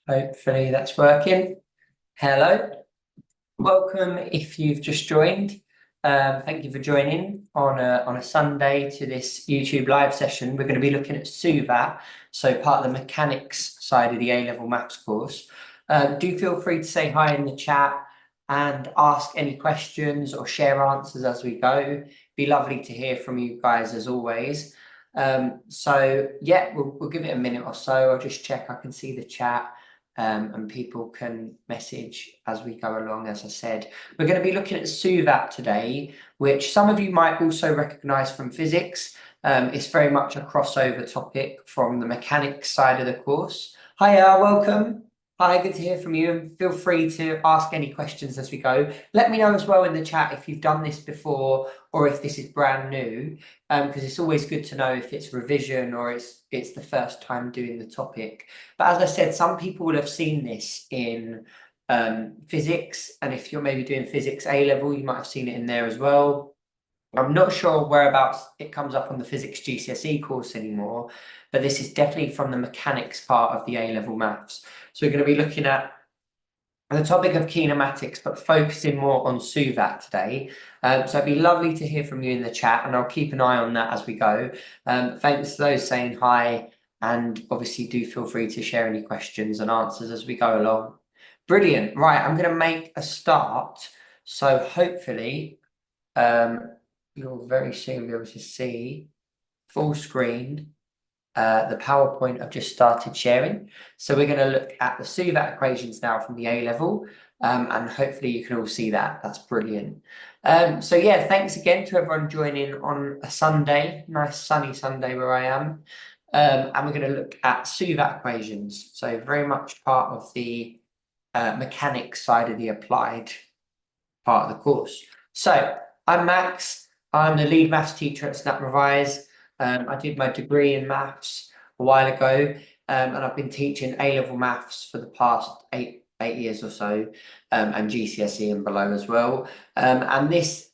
Hopefully that's working. Hello, welcome if you've just joined. Thank you for joining on a Sunday to this YouTube live session. We're going to be looking at SUVAT, so part of the mechanics side of the A-level maths course. Do feel free to say hi in the chat and ask any questions or share answers as we go. Be lovely to hear from you guys as always. So yeah, we'll give it a minute or so. I'll just check I can see the chat. And people can message as we go along. As I said, we're going to be looking at SUVAT today, which some of you might also recognise from physics. It's very much a crossover topic from the mechanics side of the course. Hiya, welcome. Hi, good to hear from you, and feel free to ask any questions as we go. Let me know as well in the chat if you've done this before or if this is brand new, because it's always good to know if it's revision or it's the first time doing the topic. But as I said, some people will have seen this in physics, and if you're maybe doing physics A-level, you might have seen it in there as well. I'm not sure whereabouts it comes up on the physics GCSE course anymore, but this is definitely from the mechanics part of the A-level maths. So we're going to be looking at the topic of kinematics, but focusing more on SUVAT today. So it'd be lovely to hear from you in the chat, and I'll keep an eye on that as we go. Thanks to those saying hi, and obviously do feel free to share any questions and answers as we go along. Brilliant. Right, I'm going to make a start. So hopefully you'll very soon be able to see full screen the PowerPoint I've just started sharing. So we're going to look at the SUVAT equations now from the A-level, and hopefully you can all see that. That's brilliant. So yeah, thanks again to everyone joining on a Sunday, nice sunny Sunday where I am. And we're going to look at SUVAT equations. So very much part of the mechanics side of the applied part of the course. So I'm Max. I'm the lead maths teacher at Snap Revise. I did my degree in maths a while ago, and I've been teaching A-level maths for the past eight years or so, and GCSE and below as well. And this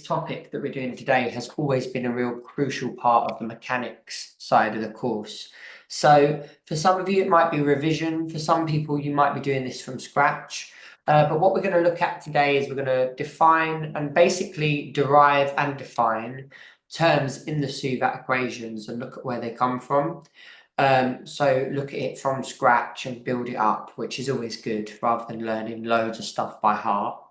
topic that we're doing today has always been a real crucial part of the mechanics side of the course. So for some of you, it might be revision. For some people, you might be doing this from scratch. But what we're going to look at today is we're going to define and basically derive and define terms in the SUVAT equations and look at where they come from. So look at it from scratch and build it up, which is always good rather than learning loads of stuff by heart.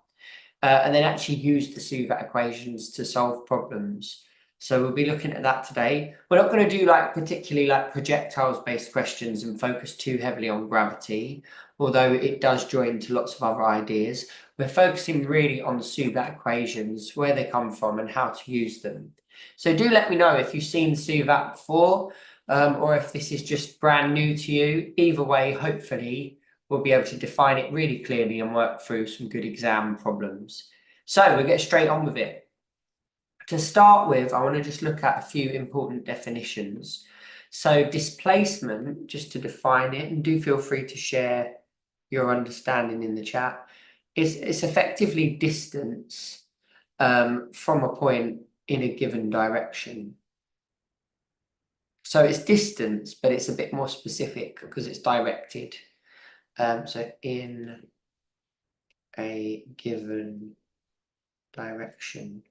And then actually use the SUVAT equations to solve problems. So we'll be looking at that today. We're not going to do particularly projectiles based questions and focus too heavily on gravity, although it does join to lots of other ideas. We're focusing really on the SUVAT equations, where they come from and how to use them. So do let me know if you've seen SUVAT before, or if this is just brand new to you. Either way, hopefully we'll be able to define it really clearly and work through some good exam problems. So we'll get straight on with it. To start with, I want to just look at a few important definitions. So displacement, just to define it, and do feel free to share your understanding in the chat, it's effectively distance from a point in a given direction. So it's distance, but it's a bit more specific because it's directed. So in a given direction.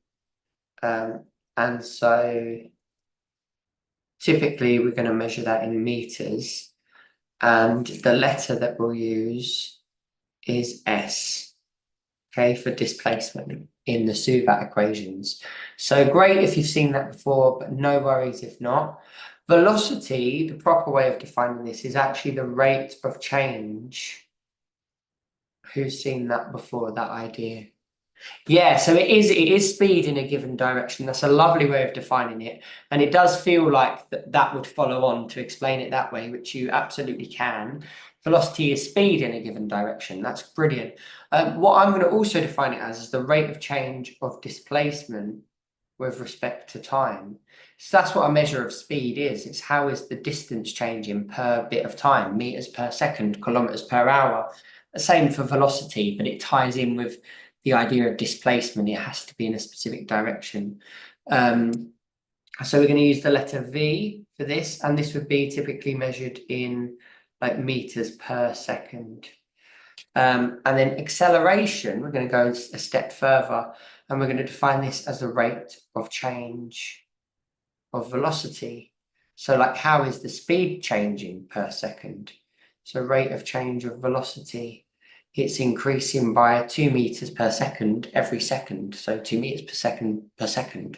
And so typically we're going to measure that in meters, and the letter that we'll use is S, okay, for displacement in the SUVAT equations. So great if you've seen that before, but no worries if not. Velocity, the proper way of defining this, is actually the rate of change. Who's seen that before, that idea? Yeah, so it is speed in a given direction. That's a lovely way of defining it. And it does feel like that would follow on to explain it that way, which you absolutely can. Velocity is speed in a given direction. That's brilliant. What I'm going to also define it as is the rate of change of displacement with respect to time. So that's what a measure of speed is. It's how is the distance changing per bit of time, meters per second, kilometers per hour. The same for velocity, but it ties in with the idea of displacement. It has to be in a specific direction. So we're going to use the letter V for this, and this would be typically measured in like meters per second. And then acceleration, we're going to go a step further, and we're going to define this as the rate of change of velocity. So like, how is the speed changing per second? So rate of change of velocity, it's increasing by 2 meters per second every second. So 2 meters per second,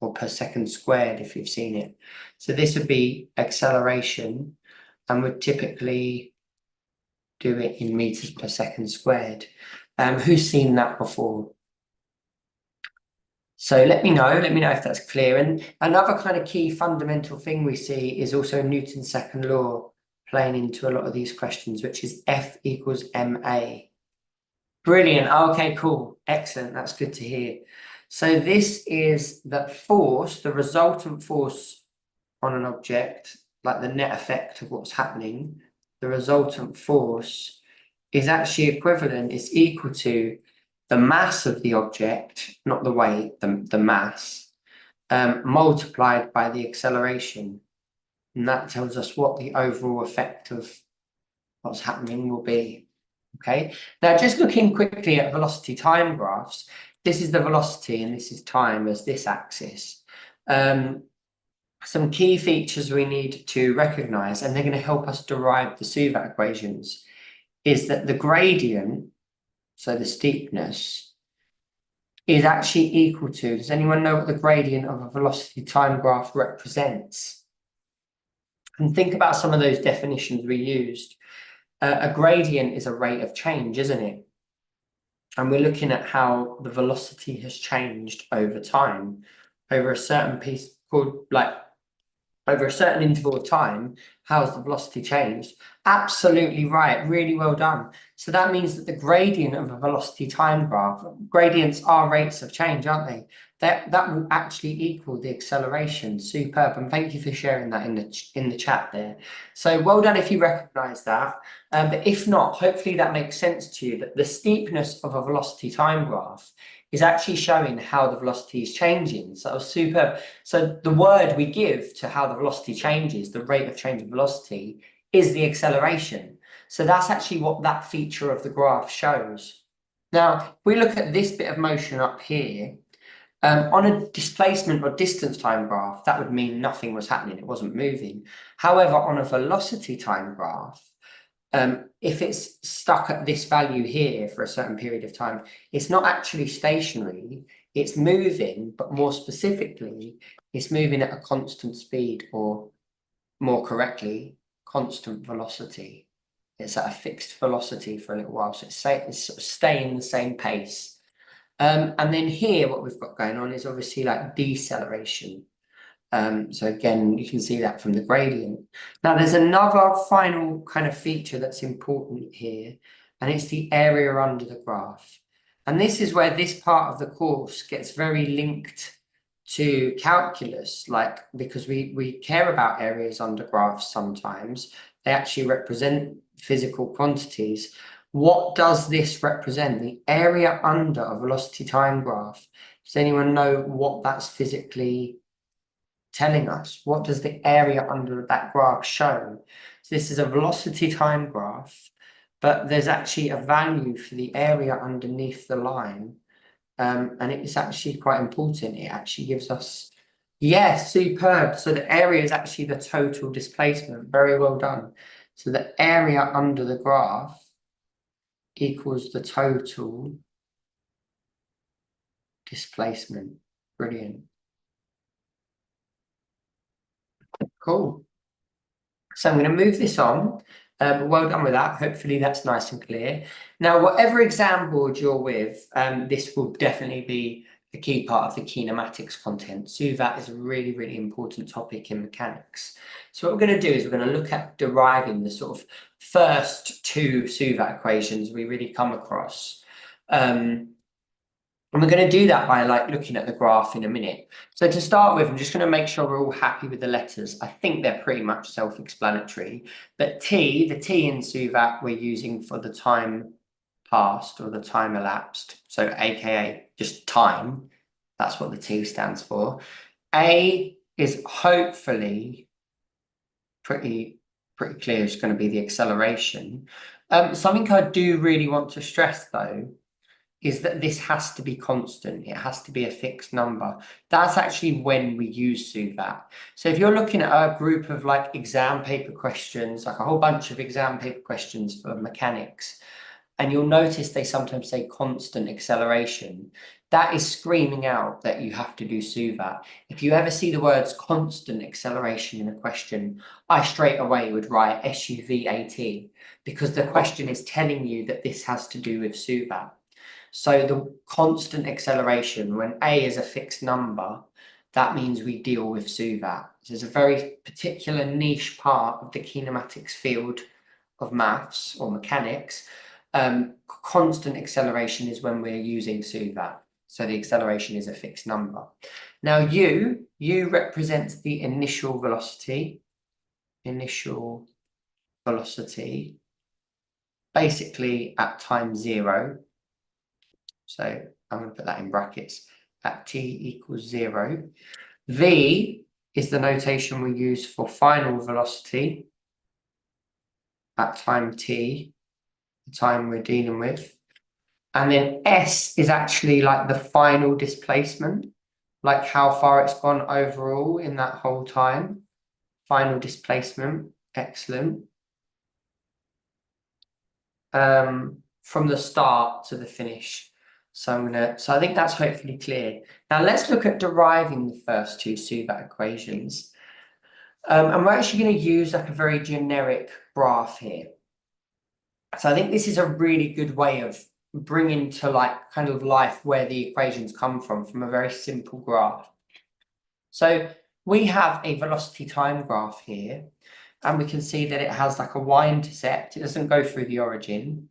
or per second squared if you've seen it. So this would be acceleration, and would typically do it in meters per second squared. Who's seen that before? So let me know if that's clear. And another kind of key fundamental thing we see is also Newton's second law playing into a lot of these questions, which is F equals ma. Brilliant. Okay, cool. Excellent. That's good to hear. So this is the force, the resultant force on an object, like the net effect of what's happening, the resultant force is actually equivalent, it's equal to the mass of the object, not the weight, the mass, multiplied by the acceleration. And that tells us what the overall effect of what's happening will be. Okay, now just looking quickly at velocity time graphs, this is the velocity and this is time as this axis. Some key features we need to recognize, and they're going to help us derive the SUVAT equations, is that the gradient, so the steepness, is actually equal to, does anyone know what the gradient of a velocity time graph represents? And think about some of those definitions we used. A gradient is a rate of change, isn't it? And we're looking at how the velocity has changed over time, over a certain piece called, like, over a certain interval of time. How's the velocity changed? Absolutely right. Really well done. So that means that the gradient of a velocity time graph, gradients are rates of change, aren't they? That will actually equal the acceleration. Superb. And thank you for sharing that in the chat there. So well done if you recognize that. But if not, hopefully that makes sense to you, that the steepness of a velocity time graph is actually showing how the velocity is changing. So that was superb. So the word we give to how the velocity changes, the rate of change of velocity, is the acceleration. So that's actually what that feature of the graph shows. Now, if we look at this bit of motion up here, on a displacement or distance time graph, that would mean nothing was happening, it wasn't moving. However, on a velocity time graph, if it's stuck at this value here for a certain period of time, it's not actually stationary, it's moving, but more specifically, it's moving at a constant speed, or more correctly, constant velocity. It's at a fixed velocity for a little while, so it's sort of staying the same pace. And then here, what we've got going on is obviously like deceleration. So again, you can see that from the gradient. Now, there's another final kind of feature that's important here, and it's the area under the graph. And this is where this part of the course gets very linked to calculus, like, because we care about areas under graphs sometimes. They actually represent physical quantities. What does this represent? The area under a velocity time graph. Does anyone know what that's physically telling us? What does the area under that graph show? So this is a velocity time graph, but there's actually a value for the area underneath the line. And it's actually quite important. It actually gives us, yes, superb. So the area is actually the total displacement. Very well done. So the area under the graph equals the total displacement. Brilliant. Cool. So I'm going to move this on. Well done with that. Hopefully that's nice and clear. Now, whatever exam board you're with, this will definitely be a key part of the kinematics content. SUVAT is a really, really important topic in mechanics. So what we're going to do is we're going to look at deriving the sort of first two SUVAT equations we really come across. And we're going to do that by like looking at the graph in a minute. So to start with, I'm just going to make sure we're all happy with the letters. I think they're pretty much self-explanatory. But T, the T in SUVAT, we're using for the time passed or the time elapsed. So AKA just time. That's what the T stands for. A is hopefully pretty pretty clear is going to be the acceleration. Something I do really want to stress though is that this has to be constant. It has to be a fixed number. That's actually when we use SUVAT. So if you're looking at a group of like exam paper questions, like a whole bunch of exam paper questions for mechanics, and you'll notice they sometimes say constant acceleration, that is screaming out that you have to do SUVAT. If you ever see the words constant acceleration in a question, I straight away would write SUVAT, because the question is telling you that this has to do with SUVAT. So the constant acceleration, when A is a fixed number, that means we deal with SUVAT. There's a very particular niche part of the kinematics field of maths or mechanics. Constant acceleration is when we're using SUVAT. So the acceleration is a fixed number. Now U represents the initial velocity, basically at time 0. So I'm going to put that in brackets, at t equals 0. V is the notation we use for final velocity at time t, the time we're dealing with. And then S is actually like the final displacement, like how far it's gone overall in that whole time. Final displacement, excellent. From the start to the finish. So I think that's hopefully clear. Now let's look at deriving the first two SUVAT equations. And we're actually going to use like a very generic graph here. So I think this is a really good way of bringing to like kind of life where the equations come from a very simple graph. So we have a velocity time graph here, and we can see that it has like a y-intercept. It doesn't go through the origin.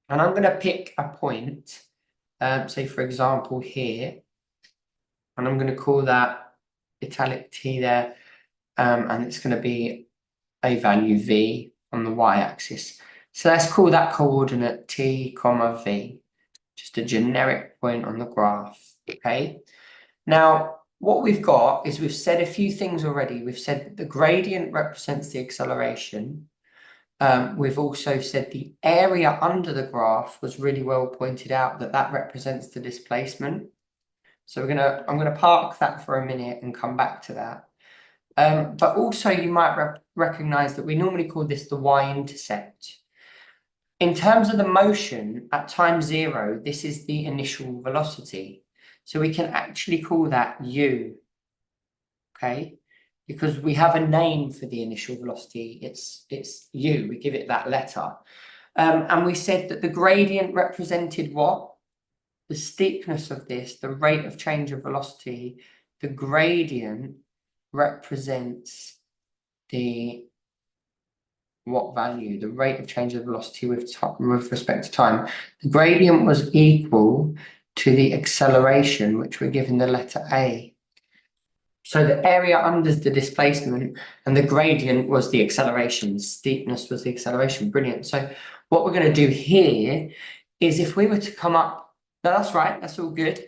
And I'm going to pick a point, say for example here, and I'm going to call that italic t there, and it's going to be a value v on the y-axis. So let's call that coordinate t, comma v, just a generic point on the graph, okay? Now, what we've got is we've said a few things already. We've said that the gradient represents the acceleration. We've also said the area under the graph was really well pointed out, that represents the displacement. So I'm gonna park that for a minute and come back to that. But also you might recognize that we normally call this the y-intercept. In terms of the motion at time 0, this is the initial velocity. So we can actually call that u, okay? Because we have a name for the initial velocity, it's u, we give it that letter. And we said that the gradient represented what? The steepness of this, the rate of change of velocity, the gradient represents the what value? The rate of change of velocity with respect to time. The gradient was equal to the acceleration, which we're given the letter A. So the area under the displacement and the gradient was the acceleration, the steepness was the acceleration. Brilliant. So what we're going to do here is if we were to come up, no, that's right, that's all good,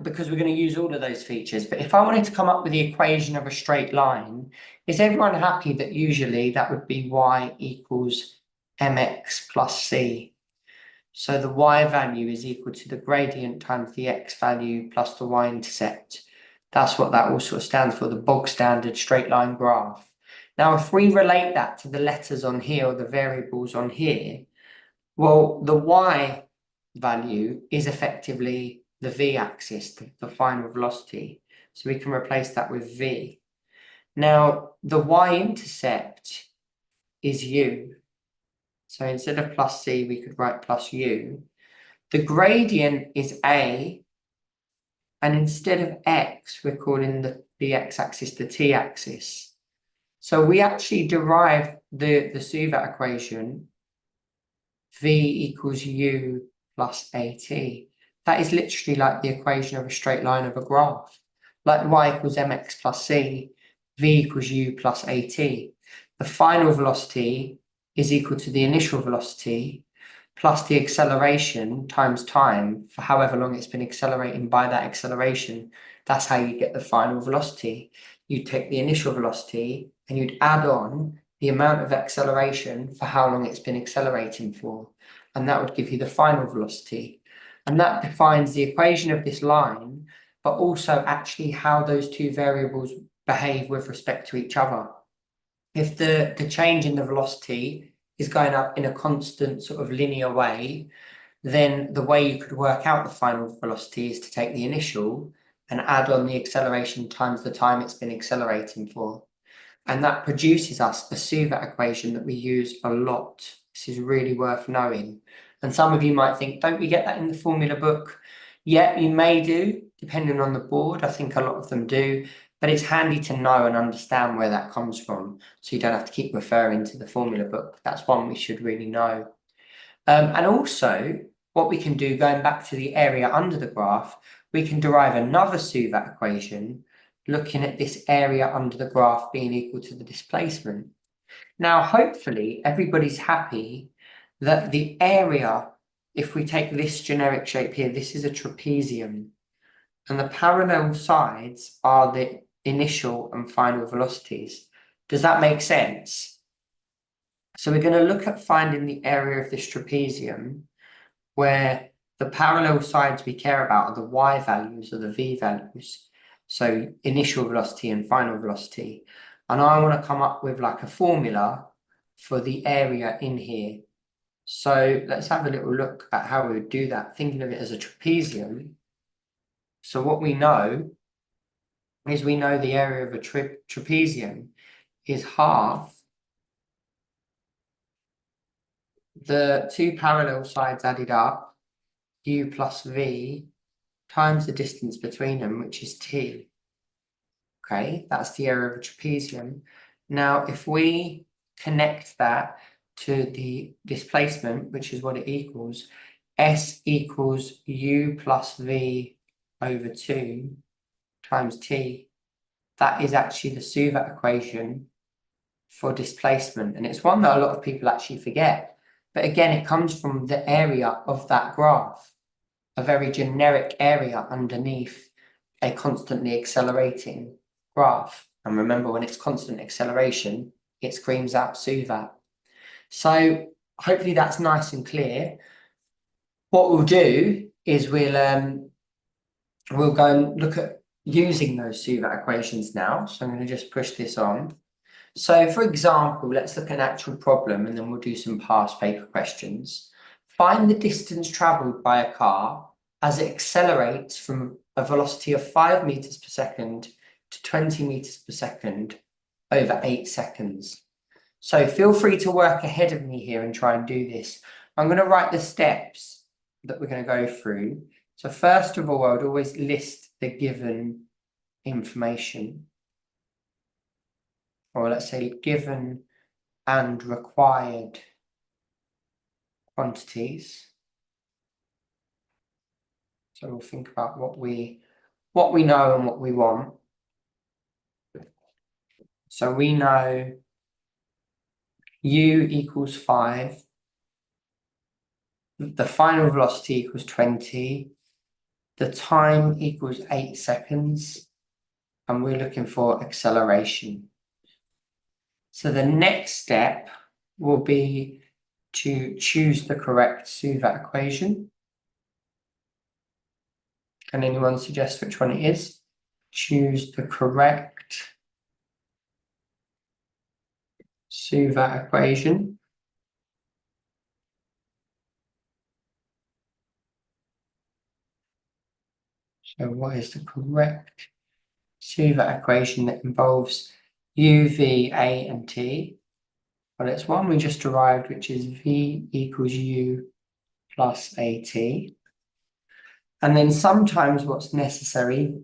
because we're going to use all of those features. But if I wanted to come up with the equation of a straight line, is everyone happy that usually that would be y equals mx plus c? So the y value is equal to the gradient times the x value plus the y-intercept. That's what that also stands for, the bog standard straight line graph. Now, if we relate that to the letters on here or the variables on here, well, the y value is effectively the v-axis, the final velocity. So we can replace that with v. Now, the y-intercept is u. So instead of plus c, we could write plus u. The gradient is a. And instead of x, we're calling the x-axis the t-axis. So we actually derive the SUVAT equation, v equals u plus at. That is literally like the equation of a straight line of a graph. Like y equals mx plus c, v equals u plus at. The final velocity is equal to the initial velocity plus the acceleration times time for however long it's been accelerating by that acceleration. That's how you get the final velocity. You take the initial velocity and you'd add on the amount of acceleration for how long it's been accelerating for, and that would give you the final velocity. And that defines the equation of this line, but also actually how those two variables behave with respect to each other. If the change in the velocity is going up in a constant sort of linear way, then the way you could work out the final velocity is to take the initial and add on the acceleration times the time it's been accelerating for. And that produces us a SUVAT equation that we use a lot. This is really worth knowing. And some of you might think, don't we get that in the formula book? Yeah, you may do, depending on the board. I think a lot of them do, but it's handy to know and understand where that comes from, so you don't have to keep referring to the formula book. That's one we should really know. And also, what we can do, going back to the area under the graph, we can derive another SUVAT equation looking at this area under the graph being equal to the displacement. Now, hopefully, everybody's happy that the area, if we take this generic shape here, this is a trapezium, and the parallel sides are the initial and final velocities. Does that make sense? So we're going to look at finding the area of this trapezium where the parallel sides we care about are the y values or the v values. So initial velocity and final velocity. And I want to come up with like a formula for the area in here. So let's have a little look at how we would do that, thinking of it as a trapezium. So what we know is we know the area of a trapezium is half the two parallel sides added up, u plus v, times the distance between them, which is t. Okay, that's the area of a trapezium. Now, if we connect that to the displacement, which is what it equals, s equals u plus v over 2 times t. That is actually the SUVAT equation for displacement, and it's one that a lot of people actually forget. But again, it comes from the area of that graph, a very generic area underneath a constantly accelerating graph. And remember, when it's constant acceleration, it screams out SUVAT. So hopefully that's nice and clear. What we'll do is we'll go and look at using those SUVAT equations now. So I'm going to just push this on. So for example, let's look at an actual problem and then we'll do some past paper questions. Find the distance traveled by a car as it accelerates from a velocity of 5 meters per second to 20 meters per second over 8 seconds. So feel free to work ahead of me here and try and do this. I'm going to write the steps that we're going to go through. So first of all, I would always list the given information, or let's say given and required quantities. So we'll think about what we know and what we want. So we know u equals 5, the final velocity equals 20, the time equals 8 seconds, and we're looking for acceleration. So the next step will be to choose the correct SUVAT equation. Can anyone suggest which one it is? Choose the correct SUVAT equation. So what is the correct SUVAT equation that involves u, v, a, and t? Well, it's one we just derived, which is v equals u plus at. And then sometimes what's necessary,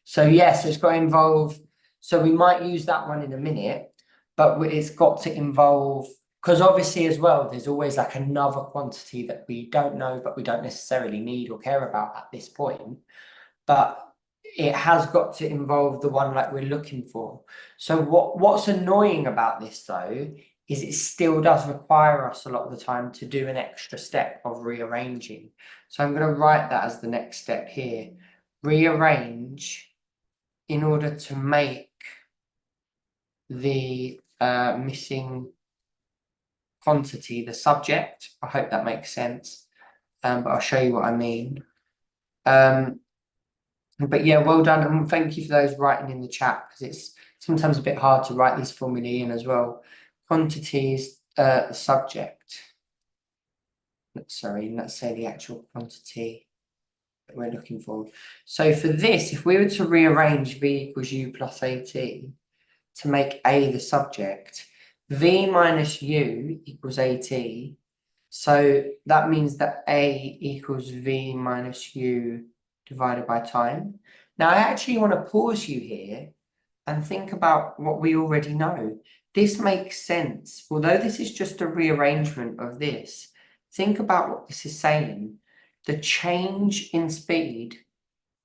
so yes, it's got to involve, so we might use that one in a minute, but it's got to involve, because obviously as well, there's always like another quantity that we don't know, but we don't necessarily need or care about at this point. But it has got to involve the one like we're looking for. So what's annoying about this though, is it still does require us a lot of the time to do an extra step of rearranging. So I'm going to write that as the next step here. Rearrange in order to make the missing quantity, the subject. I hope that makes sense, but I'll show you what I mean. But yeah, well done, and thank you for those writing in the chat, because it's sometimes a bit hard to write these formulae in as well. Quantity is the subject. Sorry, let's say the actual quantity that we're looking for. So for this, if we were to rearrange v equals u plus at to make a the subject, v minus u equals at. So that means that a equals v minus u divided by time. Now I actually want to pause you here and think about what we already know. This makes sense. Although this is just a rearrangement of this, think about what this is saying. The change in speed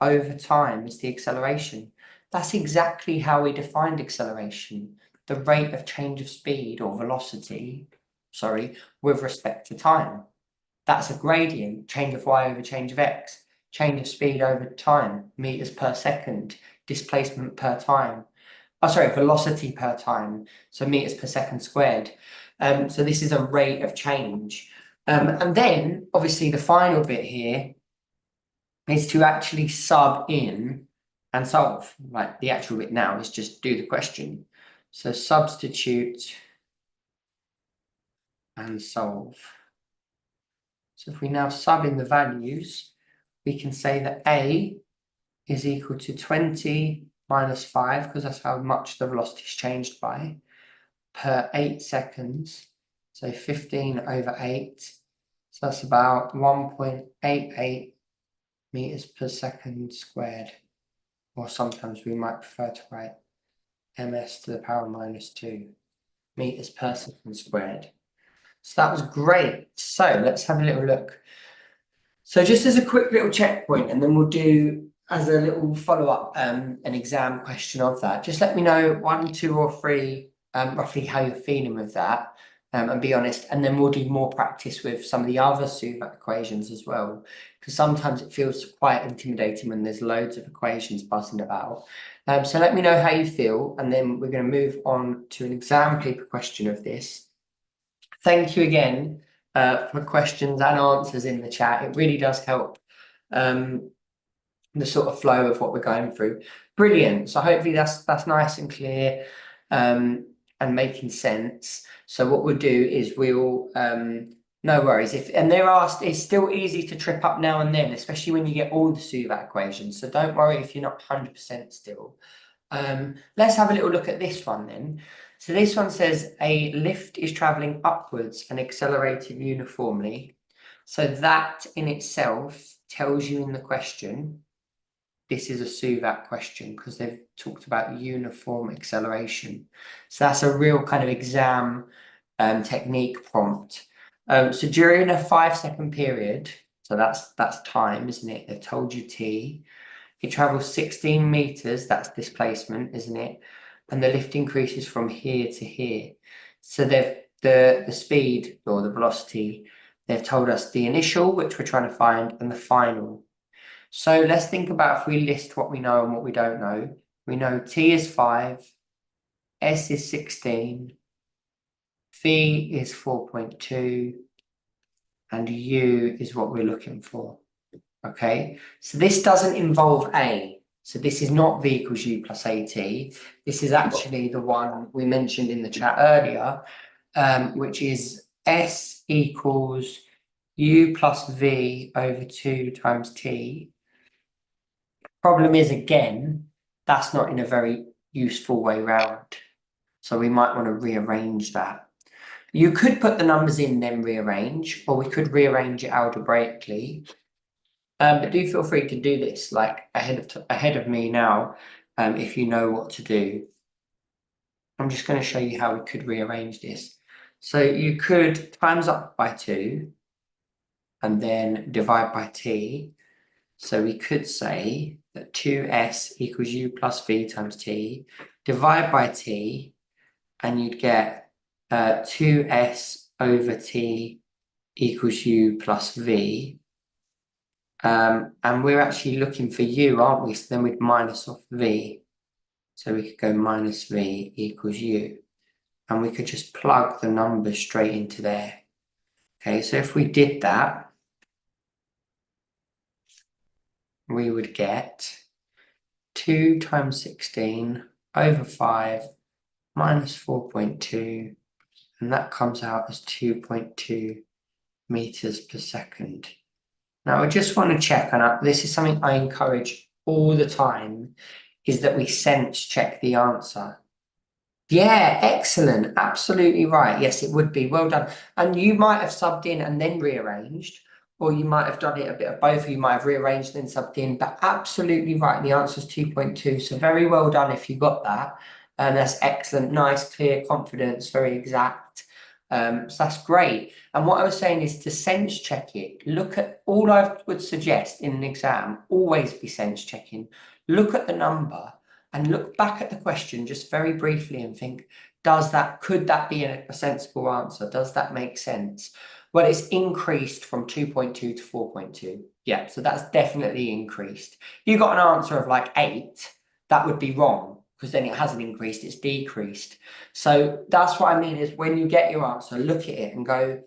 over time is the acceleration. That's exactly how we defined acceleration. The rate of change of speed or velocity, with respect to time. That's a gradient, change of y over change of x, change of speed over time, meters per second, displacement per time. Velocity per time, so meters per second squared. So this is a rate of change. And then, obviously, the final bit here is to actually sub in and solve. Like the actual bit now is just do the question. So substitute and solve. So if we now sub in the values, we can say that A is equal to 20 minus 5, because that's how much the velocity is changed by, per 8 seconds. So 15 over 8. So that's about 1.88 meters per second squared. Or sometimes we might prefer to write ms to the power minus 2 meters per second squared. So that was great. So let's have a little look. So just as a quick little checkpoint, and then we'll do as a little follow-up an exam question of that. Just let me know 1, 2, or 3 roughly how you're feeling with that, and be honest. And then we'll do more practice with some of the other SUVAT equations as well, because sometimes it feels quite intimidating when there's loads of equations buzzing about. So let me know how you feel, and then we're going to move on to an exam paper question of this. Thank you again for questions and answers in the chat. It really does help the sort of flow of what we're going through. Brilliant. So hopefully that's nice and clear and making sense. So what we'll do is we'll no worries. It's still easy to trip up now and then, especially when you get all the SUVAT equations. So don't worry if you're not 100% still. Let's have a little look at this one then. So this one says a lift is traveling upwards and accelerating uniformly. So that in itself tells you in the question, this is a SUVAT question because they've talked about uniform acceleration. So that's a real kind of exam technique prompt. So during a 5-second period, so that's time, isn't it? They've told you t. It travels 16 meters, that's displacement, isn't it? And the lift increases from here to here. So the speed or the velocity, they've told us the initial, which we're trying to find, and the final. So let's think about if we list what we know and what we don't know. We know t is 5, s is 16, v is 4.2, and u is what we're looking for. Okay, so this doesn't involve a. So this is not v equals u plus at. This is actually the one we mentioned in the chat earlier, which is s equals u plus v over 2 times t. Problem is, again, that's not in a very useful way round. So we might want to rearrange that. You could put the numbers in, then rearrange, or we could rearrange it algebraically. But do feel free to do this like ahead of me now, if you know what to do. I'm just going to show you how we could rearrange this. So you could times up by 2 and then divide by t. So we could say that 2s equals u plus v times t, divide by t, and you'd get 2s over t equals u plus v. And we're actually looking for u, aren't we? So then we'd minus off v. So we could go minus v equals u. and we could just plug the numbers straight into there. Okay, so if we did that, we would get 2 times 16 over 5 minus 4.2, and that comes out as 2.2 meters per second. Now I just want to check, and this is something I encourage all the time, is that we sense check the answer. Yeah, excellent, absolutely right. Yes, it would be, well done. And you might have subbed in and then rearranged, or you might have done it a bit of both, or you might have rearranged and subbed in, but absolutely right, the answer is 2.2, so very well done if you got that. And that's excellent, nice, clear, confidence, very exact. So that's great. And what I was saying is to sense check it. Look at, all I would suggest in an exam, always be sense checking. Look at the number and look back at the question just very briefly and think, could that be a sensible answer? Does that make sense? Well, it's increased from 2.2 to 4.2. Yeah, so that's definitely increased. You got an answer of like 8, that would be wrong, because then it hasn't increased, it's decreased. So that's what I mean, is when you get your answer, look at it and go,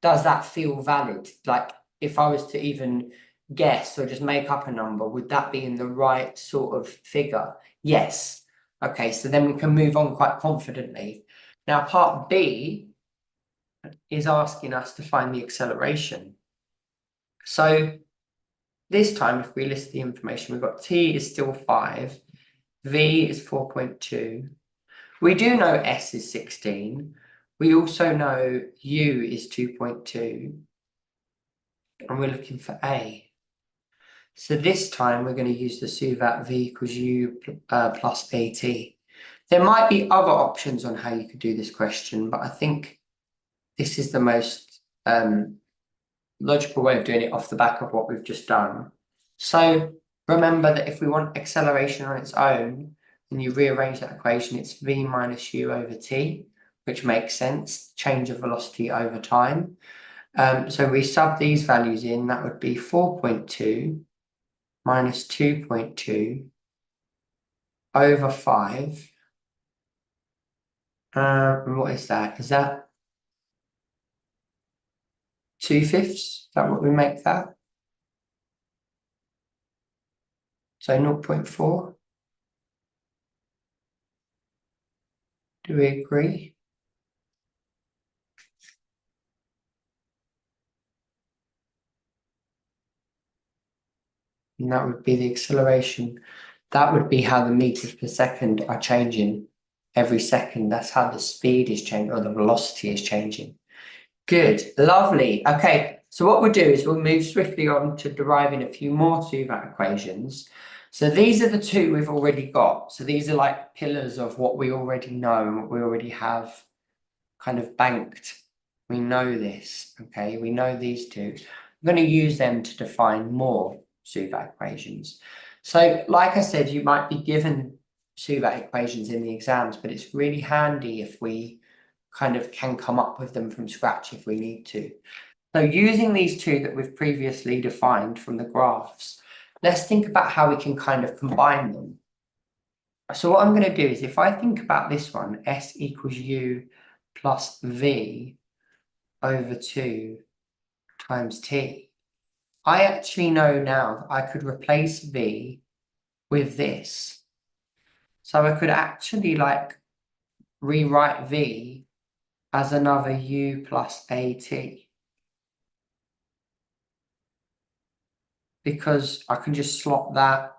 does that feel valid? Like, if I was to even guess or just make up a number, would that be in the right sort of figure? Yes. Okay, so then we can move on quite confidently. Now, part B is asking us to find the acceleration. So this time, if we list the information, we've got t is still 5, v is 4.2. We do know s is 16. We also know u is 2.2. And we're looking for a. So this time we're going to use the SUVAT v equals u plus at. There might be other options on how you could do this question, but I think this is the most logical way of doing it off the back of what we've just done. So remember that if we want acceleration on its own, and you rearrange that equation, it's v minus u over t, which makes sense, change of velocity over time. So we sub these values in, that would be 4.2 minus 2.2 over 5. And what is that? Is that 2/5? Is that what we make that? So 0.4. Do we agree? And that would be the acceleration. That would be how the meters per second are changing every second. That's how the speed is changing, or the velocity is changing. Good, lovely. Okay, so what we'll do is we'll move swiftly on to deriving a few more SUVAT equations. So these are the two we've already got. So these are like pillars of what we already know and what we already have kind of banked. We know this, okay? We know these two. I'm going to use them to define more SUVAT equations. So like I said, you might be given SUVAT equations in the exams, but it's really handy if we kind of can come up with them from scratch if we need to. So using these two that we've previously defined from the graphs, let's think about how we can kind of combine them. So what I'm going to do is, if I think about this one, s equals u plus v over 2 times t, I actually know now that I could replace v with this. So I could actually like rewrite v as another u plus at, because I can just slot that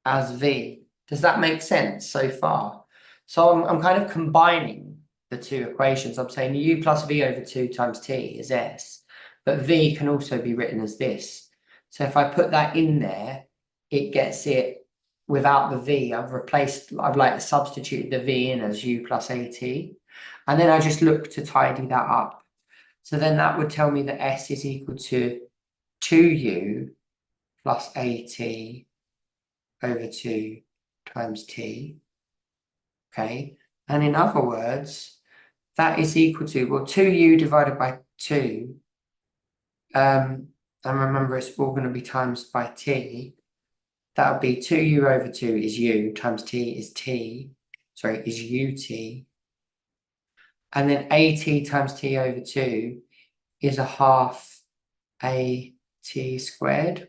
as v. Does that make sense so far? So I'm kind of combining the two equations. I'm saying u plus v over 2 times t is s, but v can also be written as this. So if I put that in there, it gets it without the v. I've like substituted the v in as u plus at, and then I just look to tidy that up. So then that would tell me that s is equal to 2u plus at over 2 times t. Okay, and in other words, that is equal to, well, 2u divided by 2, and remember it's all going to be times by t. That would be 2u over 2 is u times t is ut. And then AT times T over 2 is a half AT squared,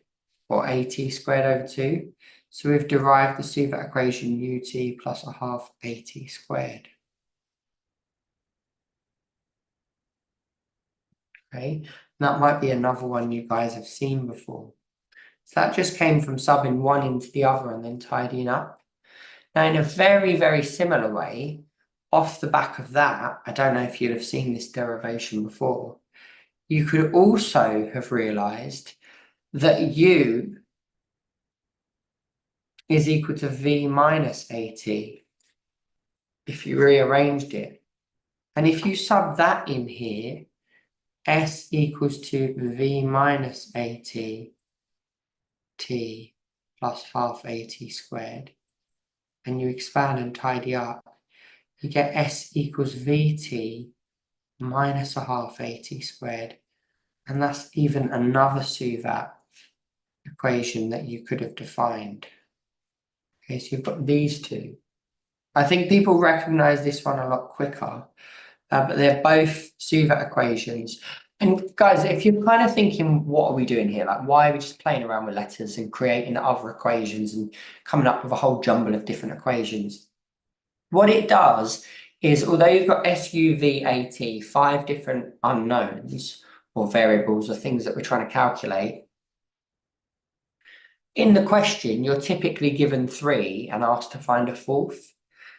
or AT squared over 2. So we've derived the SUVAT equation UT plus a half AT squared. Okay, that might be another one you guys have seen before. So that just came from subbing one into the other and then tidying up. Now, in a very, very similar way, off the back of that, I don't know if you'd have seen this derivation before, you could also have realized that U is equal to V minus AT if you rearranged it. And if you sub that in here, S equals to V minus AT T plus half AT squared, and you expand and tidy up, you get S equals VT minus a half AT squared. And that's even another SUVAT equation that you could have defined. Okay, so you've got these two. I think people recognize this one a lot quicker, but they're both SUVAT equations. And guys, if you're kind of thinking, what are we doing here? Like, why are we just playing around with letters and creating other equations and coming up with a whole jumble of different equations? What it does is, although you've got SUVAT, 5 different unknowns or variables or things that we're trying to calculate, in the question, you're typically given 3 and asked to find a fourth.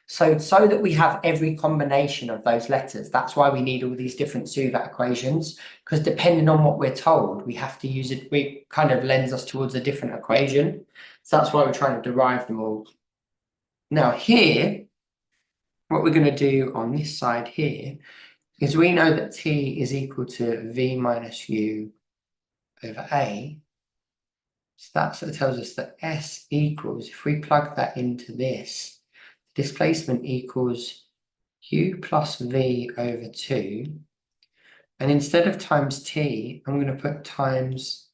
So that we have every combination of those letters, that's why we need all these different SUVAT equations, because depending on what we're told, we have to use it, it kind of lends us towards a different equation. So that's why we're trying to derive them all. Now here, what we're going to do on this side here is we know that T is equal to V minus U over A. So that sort of tells us that S equals, if we plug that into this, displacement equals U plus V over 2. And instead of times T, I'm going to put times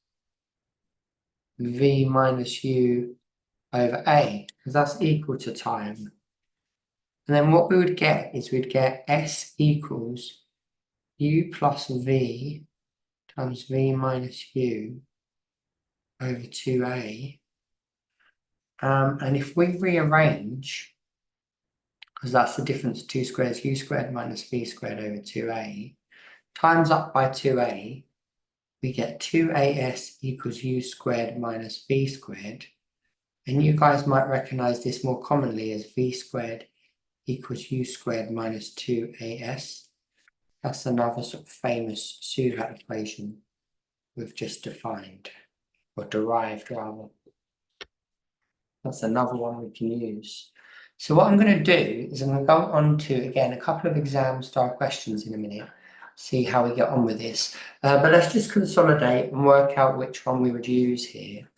V minus U over A, because that's equal to time. And then what we would get is we'd get S equals U plus V times V minus U over 2A. And if we rearrange, because that's the difference, 2 squares, U squared minus V squared over 2A, times up by 2A, we get 2AS equals U squared minus V squared. And you guys might recognize this more commonly as V squared equals U squared minus 2AS. That's another sort of famous SUVAT equation we've just defined, or derived rather. That's another one we can use. So what I'm going to do is I'm going to go on to, again, a couple of exam style questions in a minute, see how we get on with this. But let's just consolidate and work out which one we would use here.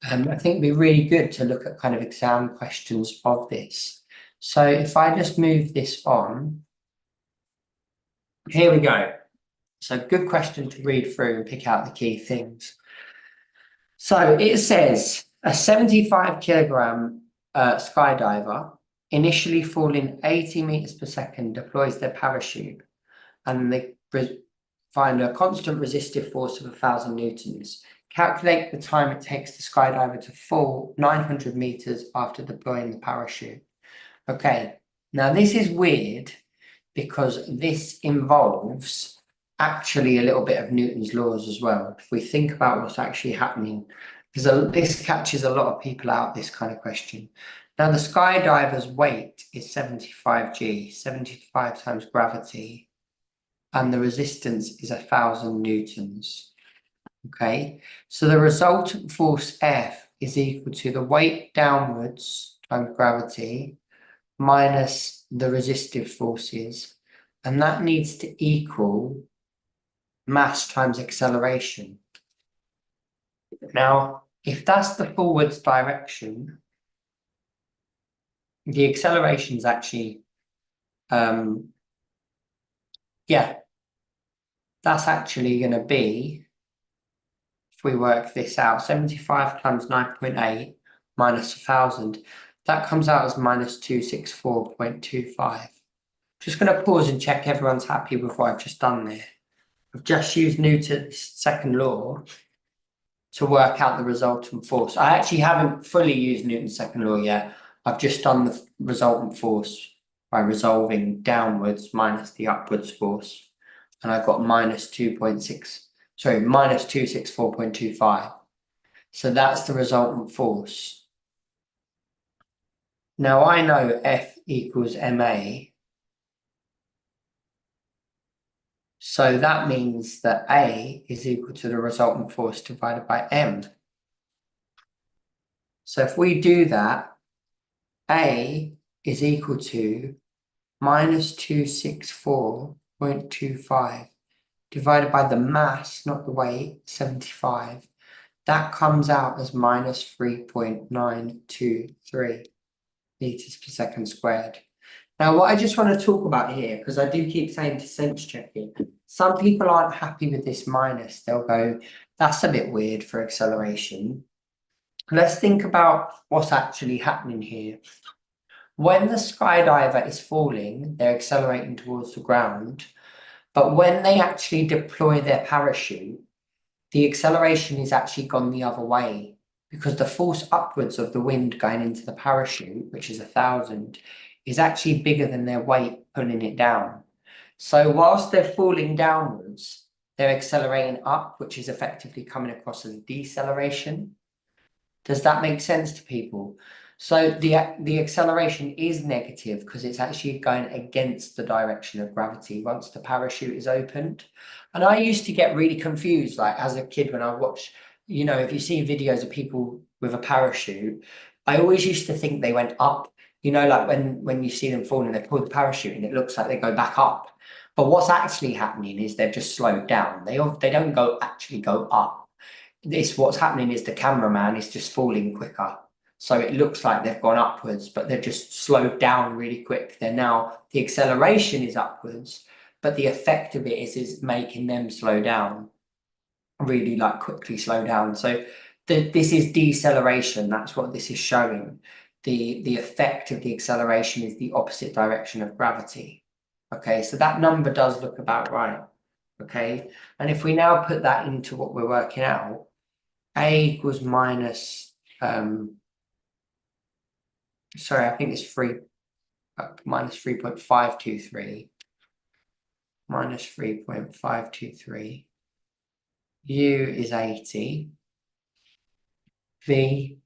I think it'd be really good to look at kind of exam questions of this. So if I just move this on, here we go. So good question to read through and pick out the key things. So it says a 75 kilogram skydiver initially falling 80 meters per second deploys their parachute, and they find a constant resistive force of 1,000 newtons. Calculate the time it takes the skydiver to fall 900 meters after deploying the parachute. Okay, now this is weird because this involves actually a little bit of Newton's laws as well. If we think about what's actually happening, because this catches a lot of people out, this kind of question. Now the skydiver's weight is 75 G, 75 times gravity, and the resistance is 1,000 newtons. Okay, so the resultant force F is equal to the weight downwards times gravity minus the resistive forces, and that needs to equal mass times acceleration. Now, if that's the forwards direction, the acceleration is actually, that's actually going to be, if we work this out, 75 times 9.8 minus 1,000, that comes out as minus 264.25. Just going to pause and check everyone's happy with what I've just done there. I've just used Newton's second law to work out the resultant force. I actually haven't fully used Newton's second law yet. I've just done the resultant force by resolving downwards minus the upwards force. And I've got minus 264.25. So that's the resultant force. Now I know F equals ma. So that means that A is equal to the resultant force divided by M. So if we do that, A is equal to minus 264.25 divided by the mass, not the weight, 75. That comes out as minus 3.923 meters per second squared. Now, what I just want to talk about here, because I do keep saying to sense checking, some people aren't happy with this minus. They'll go, that's a bit weird for acceleration. Let's think about what's actually happening here. When the skydiver is falling, they're accelerating towards the ground. But when they actually deploy their parachute, the acceleration is actually gone the other way, because the force upwards of the wind going into the parachute, which is 1,000, is actually bigger than their weight pulling it down. So whilst they're falling downwards, they're accelerating up, which is effectively coming across as deceleration. Does that make sense to people? So the acceleration is negative because it's actually going against the direction of gravity once the parachute is opened. And I used to get really confused, like as a kid when I watched, you know, if you see videos of people with a parachute, I always used to think they went up, you know, like when you see them falling, they pull the parachute and it looks like they go back up. But what's actually happening is they've just slowed down. They don't actually go up. What's happening is the cameraman is just falling quicker. So it looks like they've gone upwards, but they've just slowed down really quick. The acceleration is upwards, but the effect of it is making them slow down, really like quickly slow down. So this is deceleration. That's what this is showing. The effect of the acceleration is the opposite direction of gravity. Okay, so that number does look about right. Okay, and if we now put that into what we're working out, A equals minus, sorry, I think it's minus 3.523, minus 3.523. U is 80. V,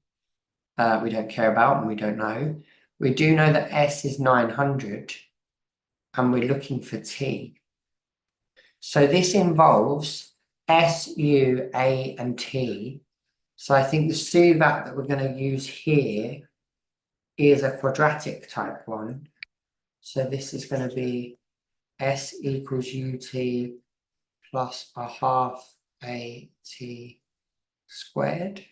we don't care about and we don't know. We do know that S is 900 and we're looking for T. So this involves S, U, A, and T. So I think the SUVAT that we're going to use here is a quadratic type one. So this is going to be S equals UT plus a half AT squared.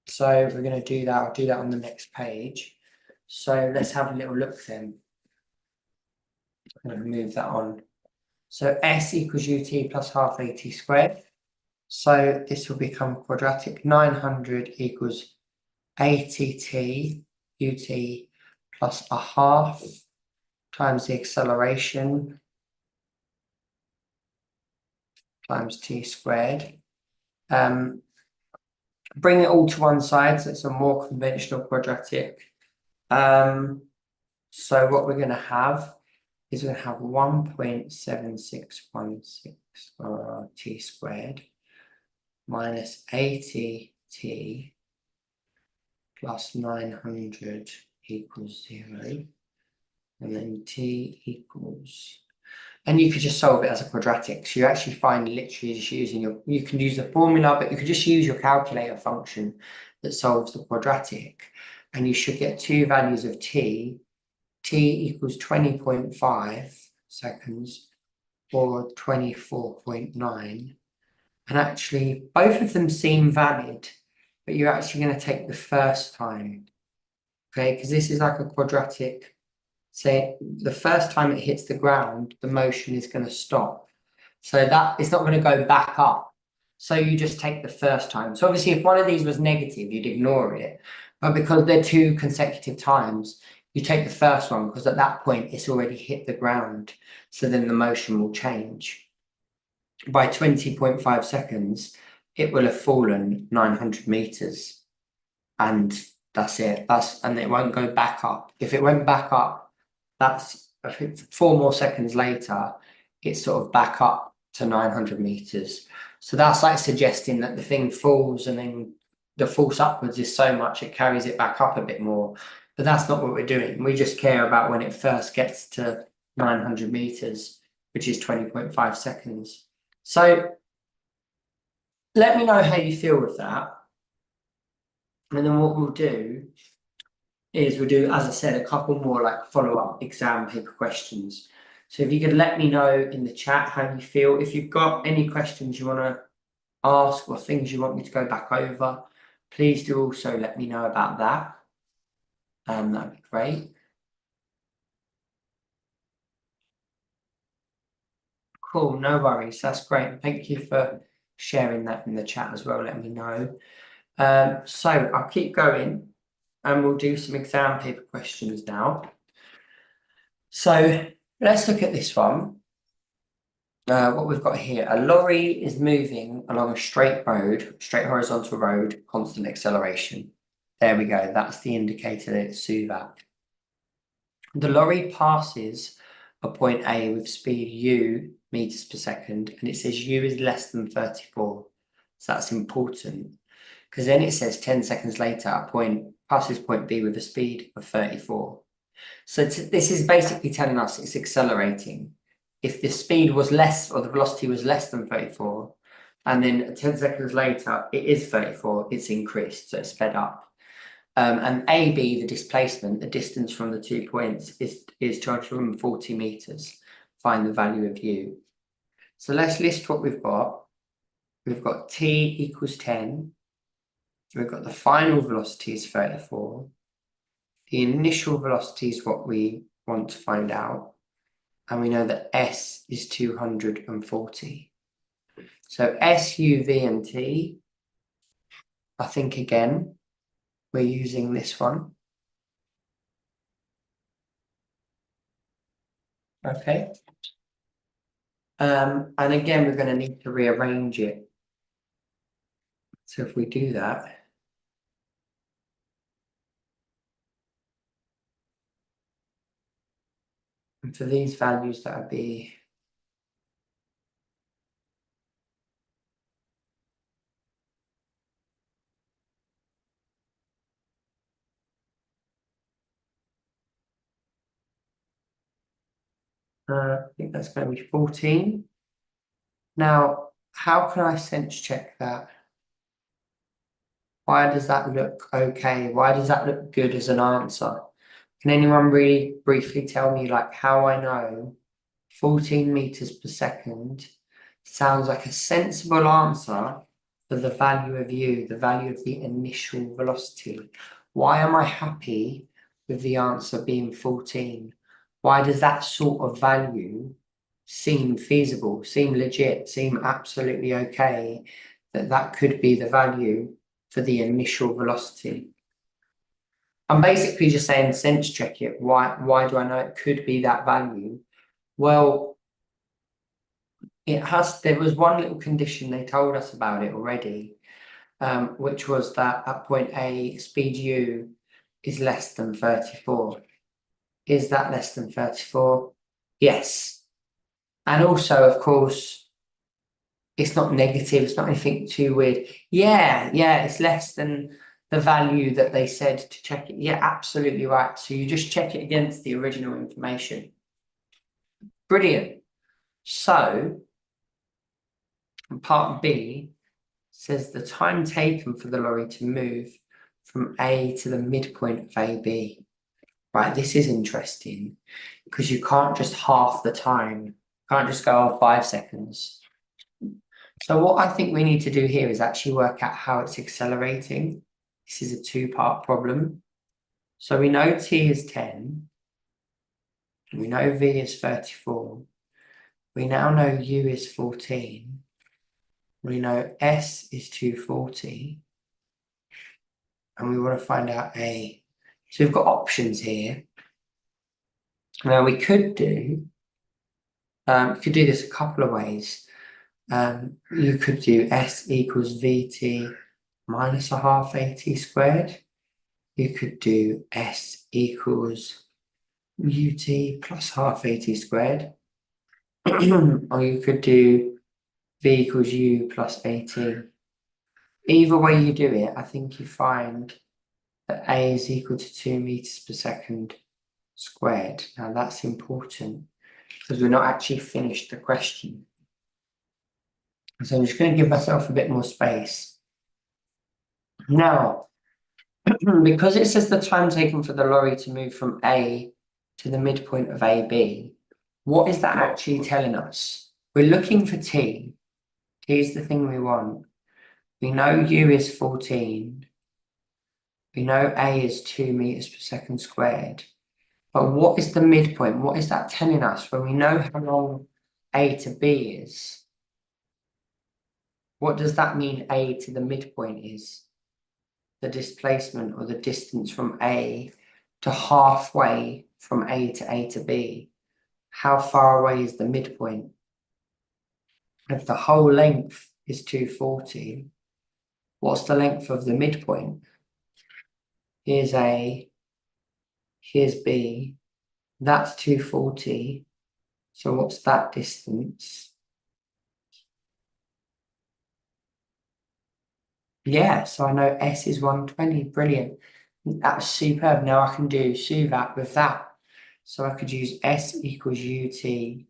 So we're going to do that. I'll do that on the next page. So let's have a little look then. I'm going to move that on. So S equals UT plus half AT squared. So this will become quadratic. 900 equals ATT UT plus a half times the acceleration times T squared. Bring it all to one side, so it's a more conventional quadratic. So what we're going to have is we're going to have 1.7616 T squared minus 80 T plus 900 equals 0. And then T equals, and you could just solve it as a quadratic. So you actually find literally just using you can use the formula, but you could just use your calculator function that solves the quadratic. And you should get two values of T. T equals 20.5 seconds or 24.9. And actually, both of them seem valid, but you're actually going to take the first time. Okay, because this is like a quadratic. Say the first time it hits the ground, the motion is going to stop. So that it's not going to go back up. So you just take the first time. So obviously if one of these was negative, you'd ignore it. But because they're two consecutive times, you take the first one because at that point it's already hit the ground. So then the motion will change. By 20.5 seconds, it will have fallen 900 meters. And that's it. And it won't go back up. If it went back up, that's, I think, 4 more seconds later, it's sort of back up to 900 meters. So that's like suggesting that the thing falls and then the force upwards is so much it carries it back up a bit more. But that's not what we're doing. We just care about when it first gets to 900 meters, which is 20.5 seconds. So let me know how you feel with that. And then what we'll do is we'll do, as I said, a couple more like follow-up exam paper questions. So if you could let me know in the chat how you feel. If you've got any questions you want to ask or things you want me to go back over, please do also let me know about that. That'd be great. Cool, no worries, that's great. Thank you for sharing that in the chat as well, let me know. So I'll keep going and we'll do some exam paper questions now. So let's look at this one. What we've got here, a lorry is moving along a straight road, straight horizontal road, constant acceleration. There we go, that's the indicator that it's SUVAT. The lorry passes a point A with speed u meters per second, and it says u is less than 34. So that's important, because then it says 10 seconds later, a point passes point B with a speed of 34. So this is basically telling us it's accelerating. If the speed was less, or the velocity was less than 34, and then 10 seconds later, it is 34, it's increased, so it's sped up. And AB, the displacement, the distance from the 2 points, is 240 meters. Find the value of u. So let's list what we've got. We've got t equals 10. We've got the final velocity is 34. The initial velocity is what we want to find out. And we know that S is 240. So S, U, V, and T, I think again, we're using this one. Okay. And again, we're going to need to rearrange it. So if we do that, and for these values, that would be I think that's going to be 14. Now, how can I sense check that? Why does that look okay? Why does that look good as an answer? Can anyone really briefly tell me like how I know 14 meters per second sounds like a sensible answer for the value of u, the value of the initial velocity? Why am I happy with the answer being 14? Why does that sort of value seem feasible, seem legit, seem absolutely okay that that could be the value for the initial velocity? I'm basically just saying sense check it. Why do I know it could be that value? Well, there was one little condition, they told us about it already, which was that at point A, speed u is less than 34. Is that less than 34? Yes. And also, of course, it's not negative, it's not anything too weird. Yeah, it's less than the value that they said to check it. Yeah, absolutely right. So you just check it against the original information. Brilliant. So part B says the time taken for the lorry to move from A to the midpoint of AB. Right, this is interesting because you can't just half the time. You can't just go 5 seconds. So what I think we need to do here is actually work out how it's accelerating. This is a two-part problem. So we know T is 10. We know V is 34. We now know U is 14. We know S is 240. And we want to find out A. So we've got options here. Now we could do this a couple of ways. You could do S equals VT minus a half AT squared. You could do S equals UT plus half AT squared. Or you could do V equals U plus AT. Either way you do it, I think you find that A is equal to 2 meters per second squared. Now that's important because we're not actually finished the question. So I'm just going to give myself a bit more space. Now, because it says the time taken for the lorry to move from A to the midpoint of AB, what is that actually telling us? We're looking for T. T is the thing we want. We know U is 14. We know A is 2 meters per second squared. But what is the midpoint? What is that telling us when we know how long A to B is? What does that mean A to the midpoint is? The displacement or the distance from A to halfway from A to B. How far away is the midpoint? If the whole length is 240, what's the length of the midpoint? Here's A, here's B, that's 240. So what's that distance? Yeah, so I know S is 120, brilliant. That's superb. Now I can do SUVAT with that. So I could use S equals UT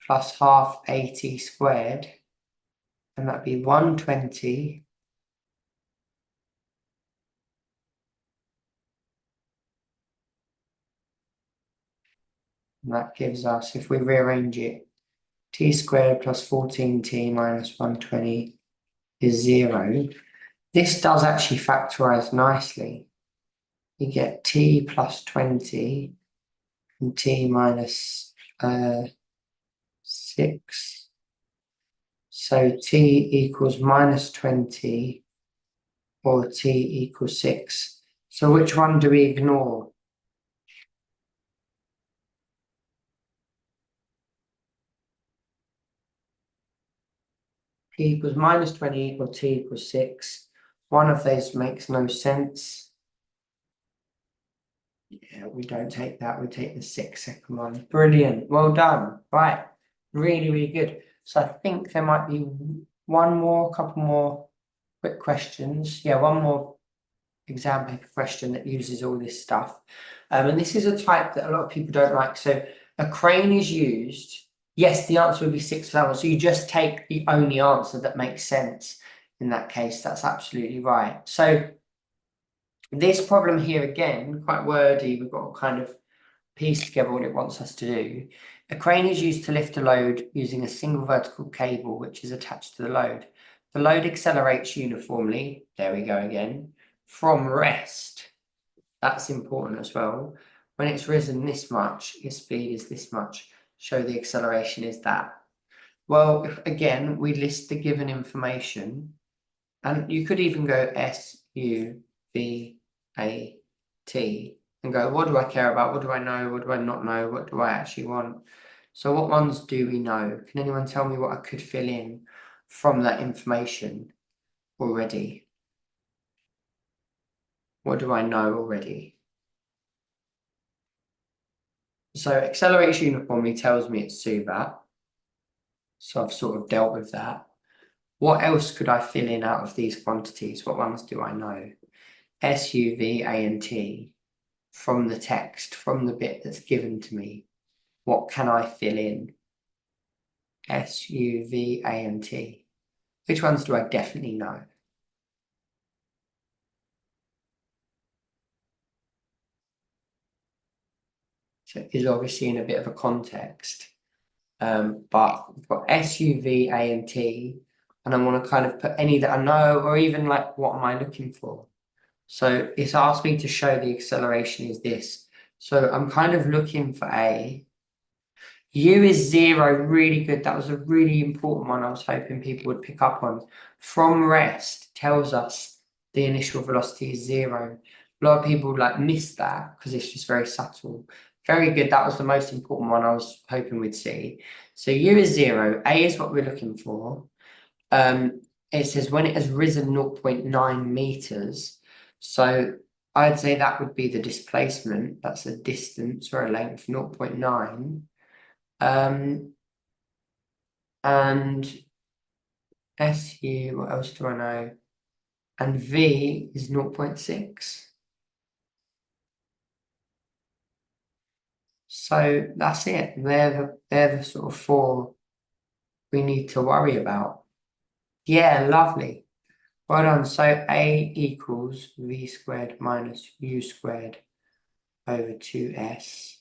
plus half AT squared, and that'd be 120 and that gives us, if we rearrange it, T squared plus 14T minus 120 is 0. This does actually factorize nicely. You get T plus 20 and T minus 6. So T equals minus 20 or T equals 6. So which one do we ignore? T equals minus 20 or T equals 6. One of those makes no sense. Yeah, we don't take that. We take the 6-second one. Brilliant. Well done. Right. Really, really good. So I think there might be couple more quick questions. Yeah, one more exam paper question that uses all this stuff. And this is a type that a lot of people don't like. So a crane is used. Yes, the answer would be 6 hours. So you just take the only answer that makes sense in that case. That's absolutely right. So this problem here, again, quite wordy. We've got to kind of piece together what it wants us to do. A crane is used to lift a load using a single vertical cable which is attached to the load. The load accelerates uniformly, there we go again, from rest. That's important as well. When it's risen this much, its speed is this much. Show the acceleration is that. Well, if again, we list the given information, and you could even go SUVAT and go, what do I care about? What do I know? What do I not know? What do I actually want? So what ones do we know? Can anyone tell me what I could fill in from that information already? What do I know already? So accelerates uniformly tells me it's SUVAT. So I've sort of dealt with that. What else could I fill in out of these quantities? What ones do I know? SUVAT from the text, from the bit that's given to me. What can I fill in? SUVAT. Which ones do I definitely know? So it is obviously in a bit of a context. But we've got SUVAT, and I want to kind of put any that I know, or even like, what am I looking for? So it's asked me to show the acceleration is this. So I'm kind of looking for A. U is 0, really good. That was a really important one I was hoping people would pick up on. From rest tells us the initial velocity is 0. A lot of people like miss that because it's just very subtle. Very good. That was the most important one I was hoping we'd see. So U is 0, A is what we're looking for. It says when it has risen 0.9 meters. So I'd say that would be the displacement. That's a distance or a length, 0.9. And SU, what else do I know? And V is 0.6. So that's it. They're the sort of four we need to worry about. Yeah, lovely. Well done. So A equals V squared minus U squared over 2S.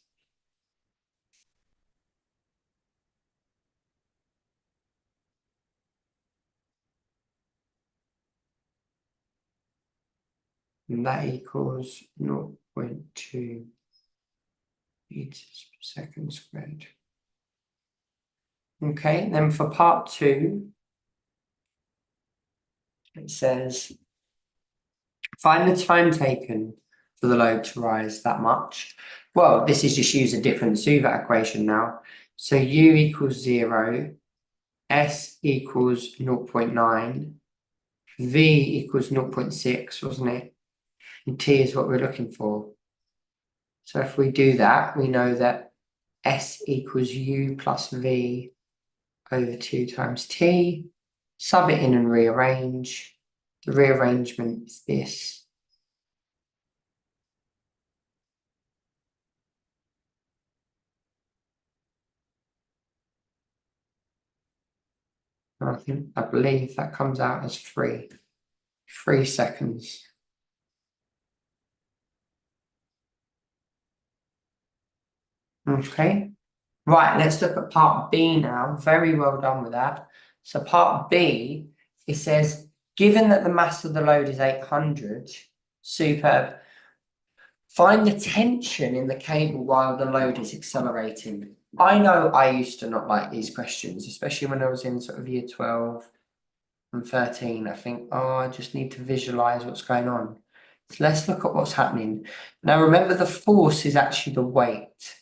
And that equals 0.2 meters per second squared. Okay, then for part 2, it says, find the time taken for the load to rise that much. Well, this is just use a different SUVAT equation now. So U equals 0, S equals 0.9, V equals 0.6, wasn't it? And T is what we're looking for. So if we do that, we know that S equals U plus V over 2 times T. Sub it in and rearrange. The rearrangement is this. And I believe that comes out as 3 seconds. Okay, right, let's look at part B now. Very well done with that. So part B, it says, given that the mass of the load is 800, superb, find the tension in the cable while the load is accelerating. I know I used to not like these questions, especially when I was in sort of year 12 and 13. I think, oh, I just need to visualize what's going on. So let's look at what's happening. Now, remember, the force is actually the weight.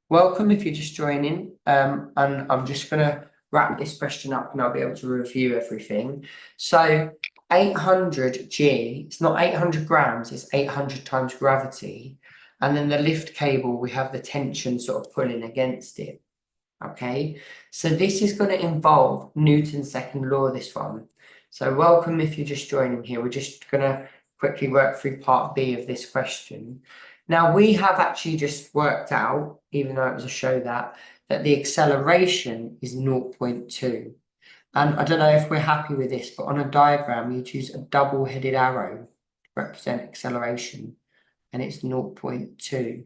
Welcome if you're just joining. And I'm just going to wrap this question up and I'll be able to review everything. So 800 G, it's not 800 grams, it's 800 times gravity. And then the lift cable, we have the tension sort of pulling against it. Okay, so this is going to involve Newton's second law, this one. So welcome if you're just joining here. We're just going to quickly work through part B of this question. Now, we have actually just worked out, even though it was a show that the acceleration is 0.2. And I don't know if we're happy with this, but on a diagram, you choose a double-headed arrow to represent acceleration, and it's 0.2.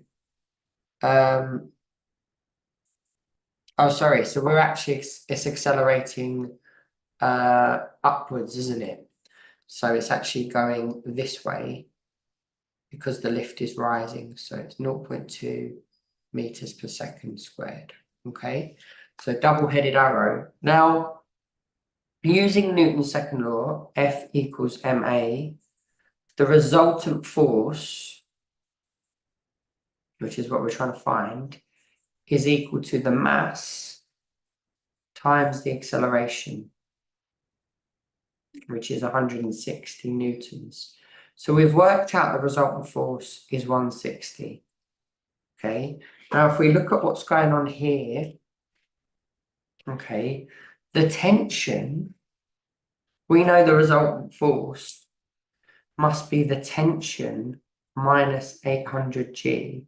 Oh, sorry. So we're actually, it's accelerating upwards, isn't it? So it's actually going this way because the lift is rising. So it's 0.2 meters per second squared. Okay, so double-headed arrow. Now, using Newton's second law, F equals ma, the resultant force, which is what we're trying to find, is equal to the mass times the acceleration, which is 160 newtons. So we've worked out the resultant force is 160. Okay, now if we look at what's going on here, okay, the tension, we know the resultant force must be the tension minus 800 G,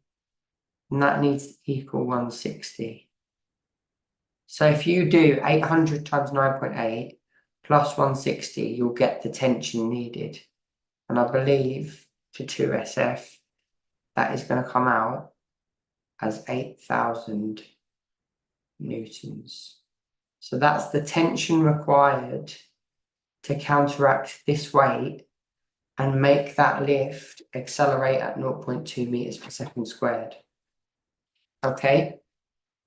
and that needs to equal 160. So if you do 800 times 9.8 plus 160, you'll get the tension needed. And I believe for 2SF, that is going to come out as 8,000 newtons. So that's the tension required to counteract this weight and make that lift accelerate at 0.2 meters per second squared. Okay,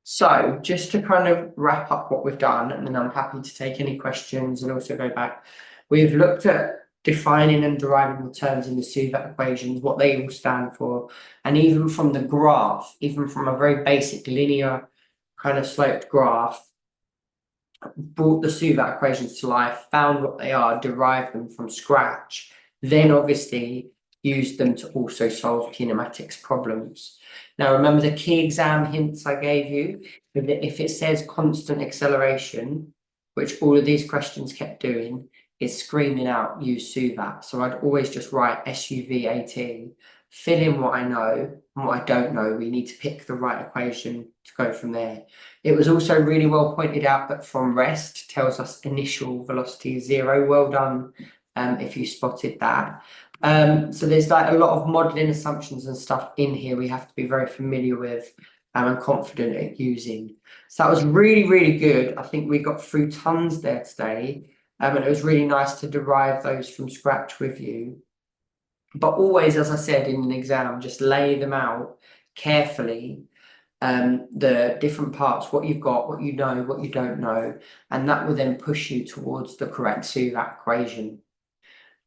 so just to kind of wrap up what we've done, and then I'm happy to take any questions and also go back. We've looked at defining and deriving the terms in the SUVAT equations, what they all stand for, and even from the graph, even from a very basic linear kind of sloped graph, brought the SUVAT equations to life, found what they are, derived them from scratch, then obviously used them to also solve kinematics problems. Now, remember the key exam hints I gave you? If it says constant acceleration, which all of these questions kept doing, it's screaming out, use SUVAT. So I'd always just write SUVAT, fill in what I know and what I don't know. We need to pick the right equation to go from there. It was also really well pointed out that from rest tells us initial velocity is 0. Well done if you spotted that. So there's like a lot of modeling assumptions and stuff in here we have to be very familiar with and confident at using. So that was really, really good. I think we got through tons there today. And it was really nice to derive those from scratch with you. But always, as I said in an exam, just lay them out carefully, the different parts, what you've got, what you know, what you don't know, and that will then push you towards the correct SUVAT equation.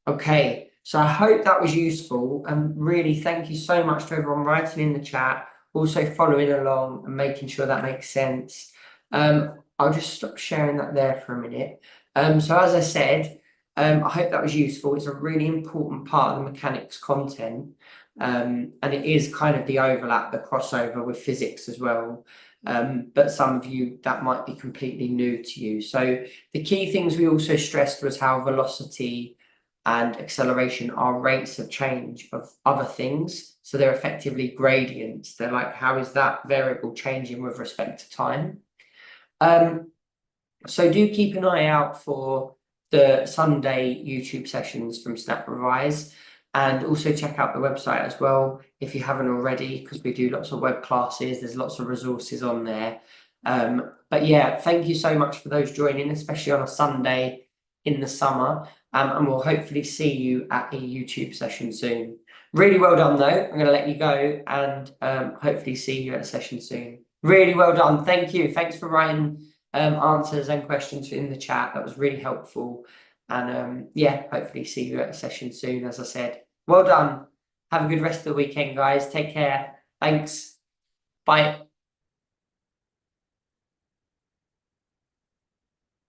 Okay, so I hope that was useful, and really thank you so much to everyone writing in the chat, also following along and making sure that makes sense. I'll just stop sharing that there for a minute. So as I said, I hope that was useful. It's a really important part of the mechanics content, and it is kind of the overlap, the crossover with physics as well. But some of you, that might be completely new to you. So the key things we also stressed was how velocity and acceleration are rates of change of other things. So they're effectively gradients. They're like, how is that variable changing with respect to time? So do keep an eye out for the Sunday YouTube sessions from Snap Revise, and also check out the website as well if you haven't already, because we do lots of web classes. There's lots of resources on there. But yeah, thank you so much for those joining, especially on a Sunday in the summer. And we'll hopefully see you at a YouTube session soon. Really well done though. I'm going to let you go and hopefully see you at a session soon. Really well done. Thank you. Thanks for writing answers and questions in the chat. That was really helpful. And yeah, hopefully see you at a session soon, as I said. Well done. Have a good rest of the weekend, guys. Take care. Thanks. Bye.